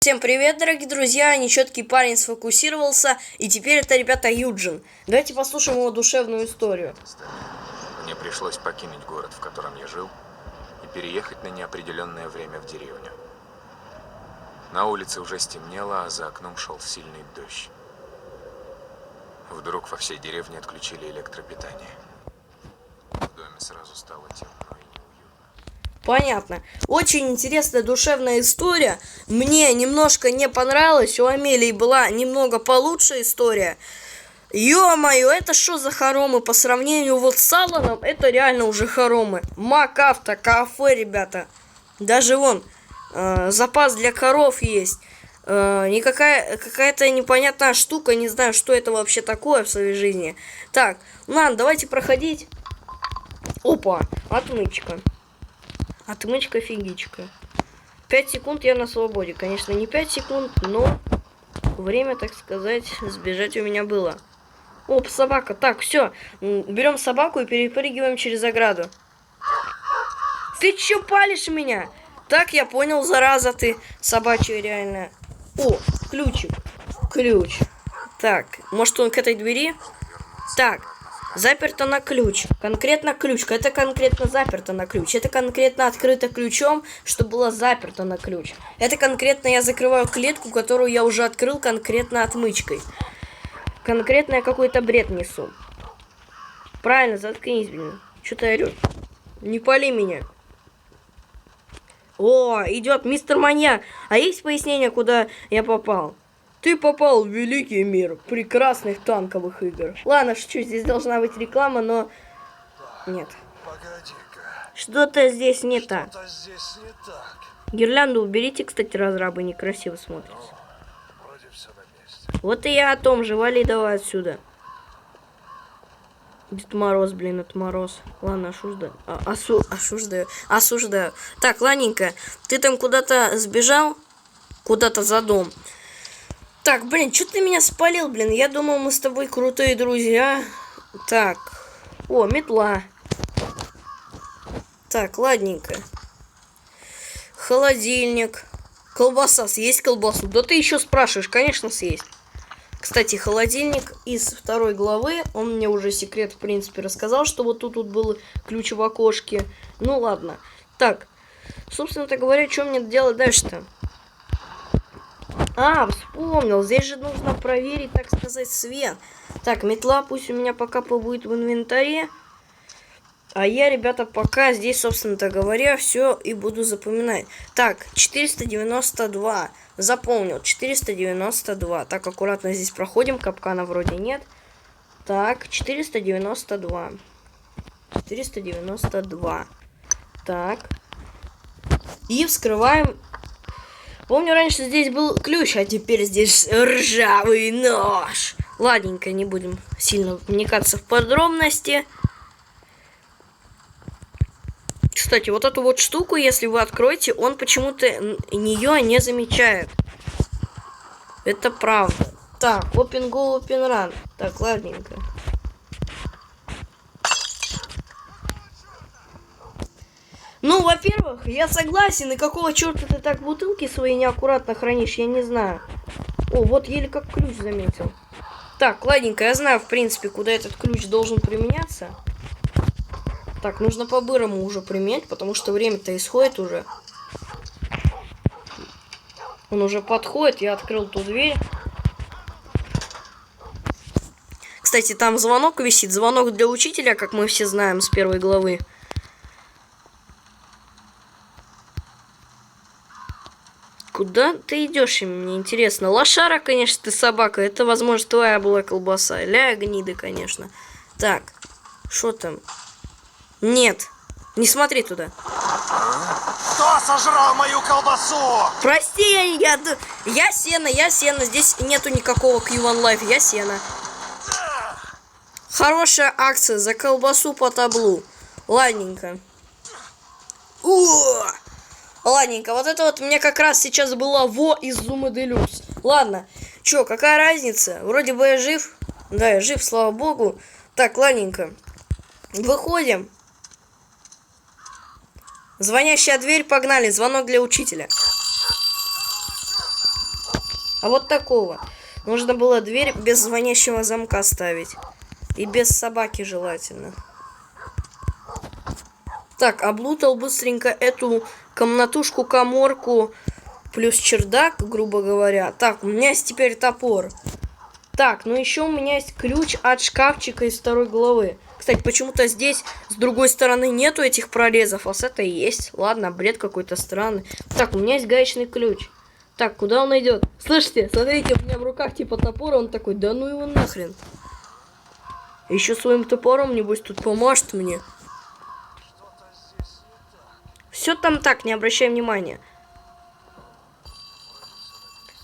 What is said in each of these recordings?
Всем привет, дорогие друзья, нечеткий парень сфокусировался, и теперь это, ребята, Юджин. Давайте послушаем его душевную историю. Мне пришлось покинуть город, в котором я жил, и переехать на неопределенное время в деревню. На улице уже стемнело, а за окном шел сильный дождь. Вдруг во всей деревне отключили электропитание. В доме сразу стало темно и неуютно. Понятно. Очень интересная душевная история. Мне немножко не понравилось. У Амелии была немного получше история. Ё-моё, это что за хоромы? По сравнению вот с Алланом, это реально уже хоромы. МакАвто, кафе, ребята. Даже вон, запас для коров есть. Какая-то непонятная штука. Не знаю, что это вообще такое в своей жизни. Так, ладно, давайте проходить. Опа, отмычка. Отмычка фигичка. 5 секунд я на свободе. Конечно, не 5 секунд, но время, так сказать, сбежать у меня было. Оп, собака. Так, все. Берем собаку и перепрыгиваем через ограду. Ты че палишь меня? Так, я понял, зараза ты собачья реально. О, ключик. Ключ. Так, может он к этой двери? Так. Заперто на ключ. Конкретно ключ. Это конкретно заперто на ключ. Это конкретно открыто ключом, что было заперто на ключ. Это конкретно я закрываю клетку, которую я уже открыл конкретно отмычкой. Конкретно я какой-то бред несу. Правильно, заткнись, блин. Что ты орешь? Не пали меня. О, идет мистер Маньяк. А есть пояснение, куда я попал? Ты попал в великий мир прекрасных танковых игр. Ладно, шучу, здесь должна быть реклама, но... Нет. Что-то здесь не так. Гирлянду уберите, кстати, разрабы, некрасиво смотрится. Вот и я о том же, вали давай отсюда. Дед Мороз, блин, это Мороз. Ладно, осуждаю. Так, ладненько, ты там куда-то сбежал? Куда-то за дом. Так, блин, что ты меня спалил, блин? Я думал, мы с тобой крутые друзья. Так. О, метла. Так, ладненько. Холодильник. Колбаса. Съесть колбасу? Да ты еще спрашиваешь. Конечно, съесть. Кстати, холодильник из 2 главы. Он мне уже секрет, в принципе, рассказал, что вот тут был ключ в окошке. Ну, ладно. Так. Собственно-то говоря, что мне делать дальше-то? А, вспомнил. Здесь же нужно проверить, так сказать, свет. Так, метла пусть у меня пока побудет в инвентаре. А я, ребята, пока здесь, собственно-то говоря, все и буду запоминать. Так, 492. Запомнил, 492. Так, аккуратно здесь проходим. Капкана вроде нет. Так, 492. 492. Так. И вскрываем... Помню, раньше здесь был ключ, а теперь здесь ржавый нож. Ладненько, не будем сильно вникаться в подробности. Кстати, вот эту вот штуку, если вы откроете, он почему-то нее не замечает. Это правда. Так, open go, open run. Так, ладненько. Ну, во-первых, я согласен, и какого черта ты так бутылки свои неаккуратно хранишь, я не знаю. О, вот еле как ключ заметил. Так, ладненько, я знаю, в принципе, куда этот ключ должен применяться. Так, нужно по-бырому уже применять, потому что время-то исходит уже. Он уже подходит, я открыл ту дверь. Кстати, там звонок висит, звонок для учителя, как мы все знаем с 1 главы. Куда ты идешь, мне интересно. Лошара, конечно, ты собака. Это, возможно, твоя была колбаса. Ля, гнида, конечно. Так, что там? Нет, не смотри туда. Кто сожрал мою колбасу? Прости, я сено. Здесь нету никакого Q1 Life, я сено. Хорошая акция за колбасу по таблу. Ладненько. О! Ладненько, вот это вот мне как раз сейчас было во из Зума Делюкс. Ладно, чё, какая разница? Вроде бы я жив. Да, я жив, слава богу. Так, ладненько. Выходим. Звонящая дверь, погнали. Звонок для учителя. а вот такого. Нужно было дверь без звонящего замка ставить. И без собаки желательно. Так, облутал быстренько эту комнатушку-каморку плюс чердак, грубо говоря. Так, у меня есть теперь топор. Так, ну еще у меня есть ключ от шкафчика из второй главы. Кстати, почему-то здесь с другой стороны нету этих прорезов, а с этой есть. Ладно, бред какой-то странный. Так, у меня есть гаечный ключ. Так, куда он идет? Слышите, смотрите, у меня в руках типа топор, он такой, да ну его нахрен. Еще своим топором, небось, тут поможет мне. Все там так, не обращай внимания.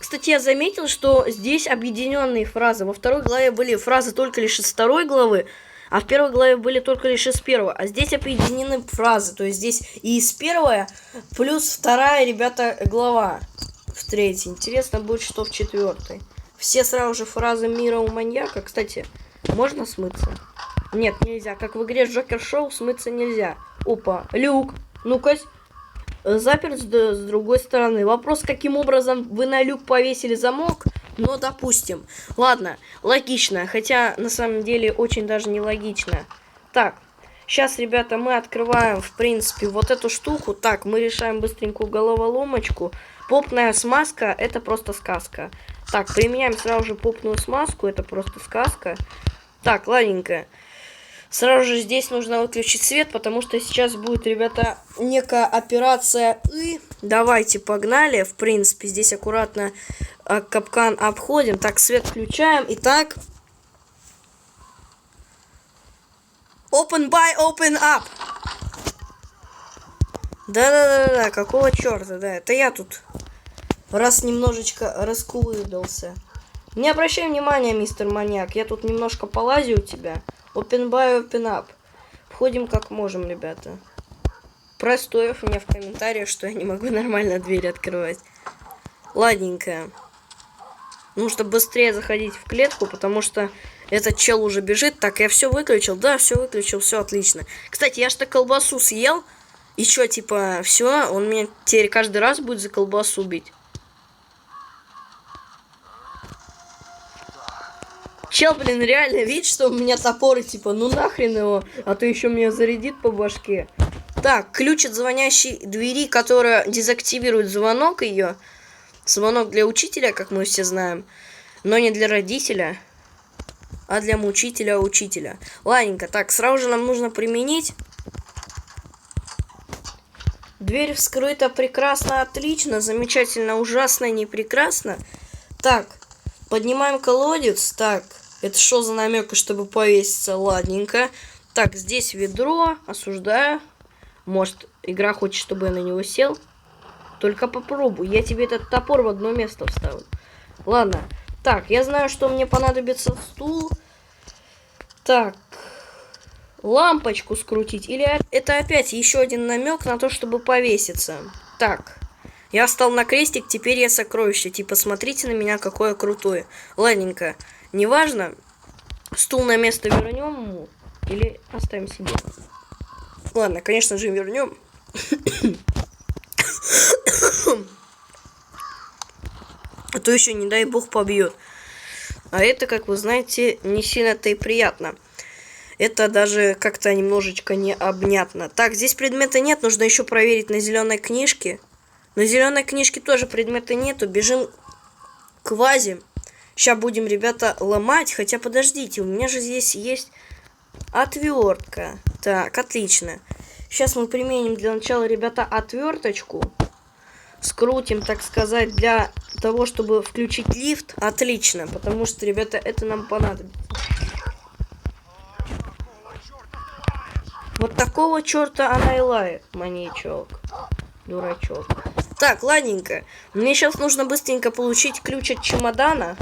Кстати, я заметил, что здесь объединенные фразы. Во второй главе были фразы только лишь из второй главы, а в первой главе были только лишь из первой. А здесь объединены фразы. То есть здесь и из первая, плюс вторая, ребята, глава в третьей. Интересно будет, что в четвертой. Все сразу же фразы мира у маньяка. Кстати, можно смыться? Нет, нельзя. Как в игре Джокер Шоу смыться нельзя. Опа, люк. Ну-ка. Заперт с другой стороны. Вопрос, каким образом вы на люк повесили замок? Но допустим. Ладно, логично. Хотя, на самом деле, очень даже нелогично. Так, сейчас, ребята, мы открываем, в принципе, вот эту штуку. Так, мы решаем быстренькую головоломочку. Попная смазка, это просто сказка. Так, применяем сразу же попную смазку, это просто сказка. Так, ладненько. Сразу же здесь нужно выключить свет, потому что сейчас будет, ребята, некая операция. И давайте, погнали. В принципе, здесь аккуратно капкан обходим. Так, свет включаем. Итак. Open by, open up. Да-да-да-да, какого черта, да. Это я тут раз немножечко раскулыдался. Не обращай внимания, мистер маньяк. Я тут немножко полазю у тебя. Open by, open up. Входим как можем, ребята. Простоев мне в комментариях, что я не могу нормально дверь открывать. Ладненько. Нужно быстрее заходить в клетку, потому что этот чел уже бежит. Так, я все выключил. Да, все выключил, все отлично. Кстати, я что колбасу съел. И что, типа, все, он меня теперь каждый раз будет за колбасу бить. Чел, блин, реально видит, что у меня топор, типа, ну нахрен его, а то еще меня зарядит по башке. Так, ключ от звонящей двери, которая дезактивирует звонок ее. Звонок для учителя, как мы все знаем, но не для родителя, а для учителя. Ладненько, так, сразу же нам нужно применить. Дверь вскрыта прекрасно, отлично, замечательно, ужасно, не прекрасно. Так, поднимаем колодец. Так, это что за намек, чтобы повеситься? Ладненько. Так, здесь ведро. Осуждаю. Может, игра хочет, чтобы я на него сел? Только попробуй. Я тебе этот топор в одно место вставлю. Ладно. Так, я знаю, что мне понадобится стул. Так. Лампочку скрутить. Или это опять еще один намек на то, чтобы повеситься. Так. Я встал на крестик, теперь я сокровище. Типа, смотрите на меня, какое крутое. Ладненько. Неважно. Стул на место вернем ему. Или оставим себе. Ладно, конечно же, вернем. А то еще, не дай бог, побьет. А это, как вы знаете, не сильно-то и приятно. Это даже как-то немножечко необнятно. Так, здесь предмета нет, нужно еще проверить на зеленой книжке. На зеленой книжке тоже предмета нету. Бежим к вазе. Сейчас будем, ребята, ломать. Хотя, подождите, у меня же здесь есть отвертка. Так, отлично. Сейчас мы применим для начала, ребята, отверточку. Скрутим, так сказать, для того, чтобы включить лифт. Отлично, потому что, ребята, это нам понадобится. Вот такого черта она и лает, маньячок. Дурачок. Так, ладненько. Мне сейчас нужно быстренько получить ключ от чемодана.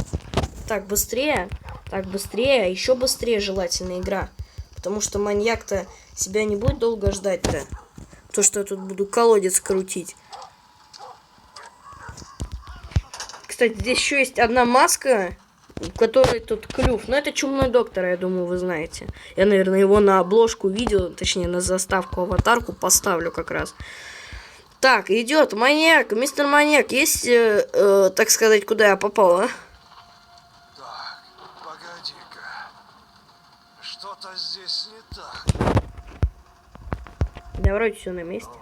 Так, быстрее. Так, быстрее. Еще быстрее желательно игра. Потому что маньяк-то себя не будет долго ждать-то. То, что я тут буду колодец крутить. Кстати, здесь еще есть одна маска, у которой тут клюв. Но это чумной доктор, я думаю, вы знаете. Я, наверное, его на обложку видео, точнее, на заставку, аватарку поставлю как раз. Так, идет маньяк, мистер маньяк. Есть, так сказать, куда я попал, а? Так, погоди-ка. Что-то здесь не так. Да, вроде все на месте.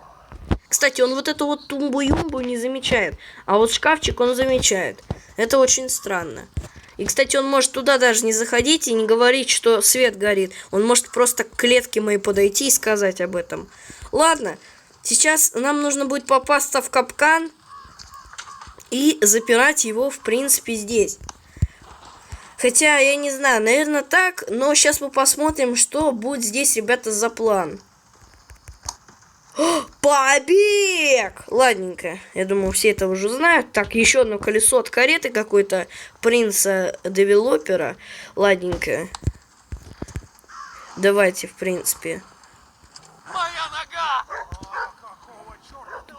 Кстати, он вот эту вот тумбу-юмбу не замечает. А вот шкафчик он замечает. Это очень странно. И, кстати, он может туда даже не заходить и не говорить, что свет горит. Он может просто к клетке моей подойти и сказать об этом. Ладно, сейчас нам нужно будет попасться в капкан и запирать его, в принципе, здесь. Хотя, я не знаю, наверное, так. Но сейчас мы посмотрим, что будет здесь, ребята, за план. Побег! Ладненько. Я думаю, все это уже знают. Так, еще одно колесо от кареты какой-то принца-девелопера. Ладненько. Давайте, в принципе. Моя нога!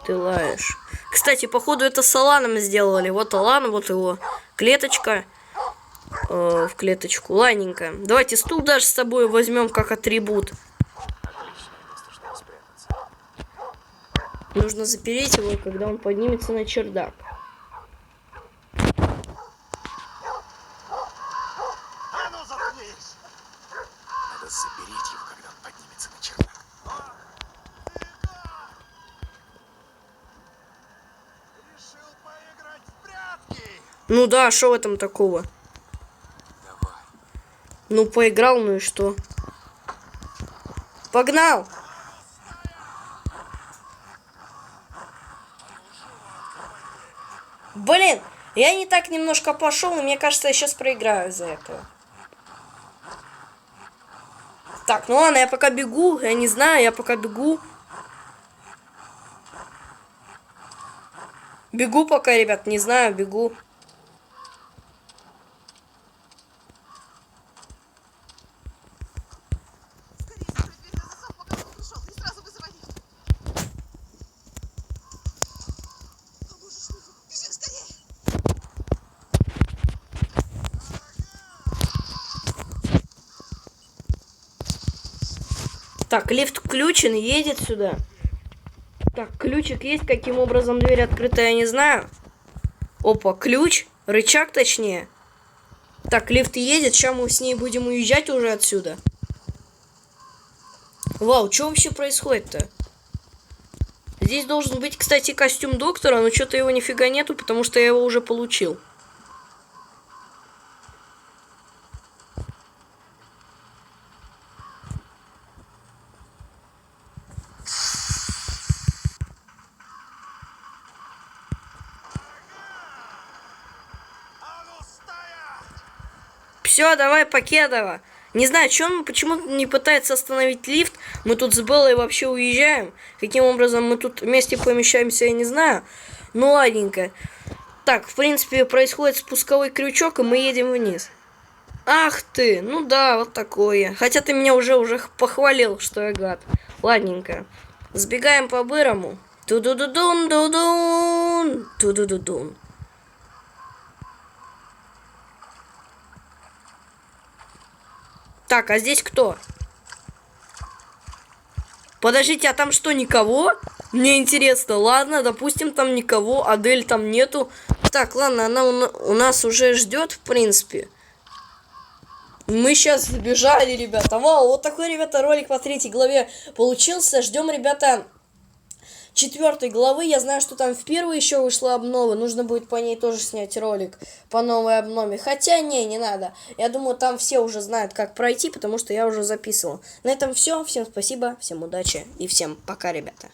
Ты лаешь. Кстати, походу, это с Аланом сделали. Вот Алан, вот его клеточка. В клеточку. Ладненько. Давайте стул даже с собой возьмем как атрибут. Нужно запереть его, когда он поднимется на чердак. А ну заткнись! Надо запереть его, когда он поднимется на чердак. Решил поиграть в прятки! Ну да, что в этом такого? Давай. Ну, поиграл, ну и что? Погнал! Блин, я не так немножко пошел, и мне кажется, я сейчас проиграю из-за этого. Так, ну ладно, я пока бегу, я не знаю, я пока бегу. Бегу пока, ребят, не знаю, бегу. Так, лифт включен, едет сюда. Так, ключик есть, каким образом дверь открыта, я не знаю. Опа, ключ, рычаг точнее. Так, лифт едет, сейчас мы с ней будем уезжать уже отсюда. Вау, что вообще происходит-то? Здесь должен быть, кстати, костюм доктора, но что-то его нифига нету, потому что я его уже получил. А ну стоять! Все, давай, Покедова. Не знаю, почему не пытается остановить лифт. Мы тут с Беллой вообще уезжаем. Каким образом мы тут вместе помещаемся, я не знаю. Ну, ладненько. Так, в принципе, происходит спусковой крючок, и мы едем вниз. Ах ты, ну да, вот такое. Хотя ты меня уже похвалил, что я гад. Ладненько. Сбегаем по-бырому. Ту-ду-ду-дун, ду-дун. Ту-ду-ду-дун. Так, а здесь кто? Подождите, а там что, никого? Мне интересно. Ладно, допустим, там никого. Адель там нету. Так, ладно, она у нас уже ждет, в принципе. Мы сейчас забежали, ребята. Вау, вот такой, ребята, ролик по 3 главе получился. Ждем, ребята, 4 главы. Я знаю, что там в 1 еще вышла обнова. Нужно будет по ней тоже снять ролик по новой обнове. Хотя, не надо. Я думаю, там все уже знают, как пройти, потому что я уже записывал. На этом все. Всем спасибо, всем удачи и всем пока, ребята.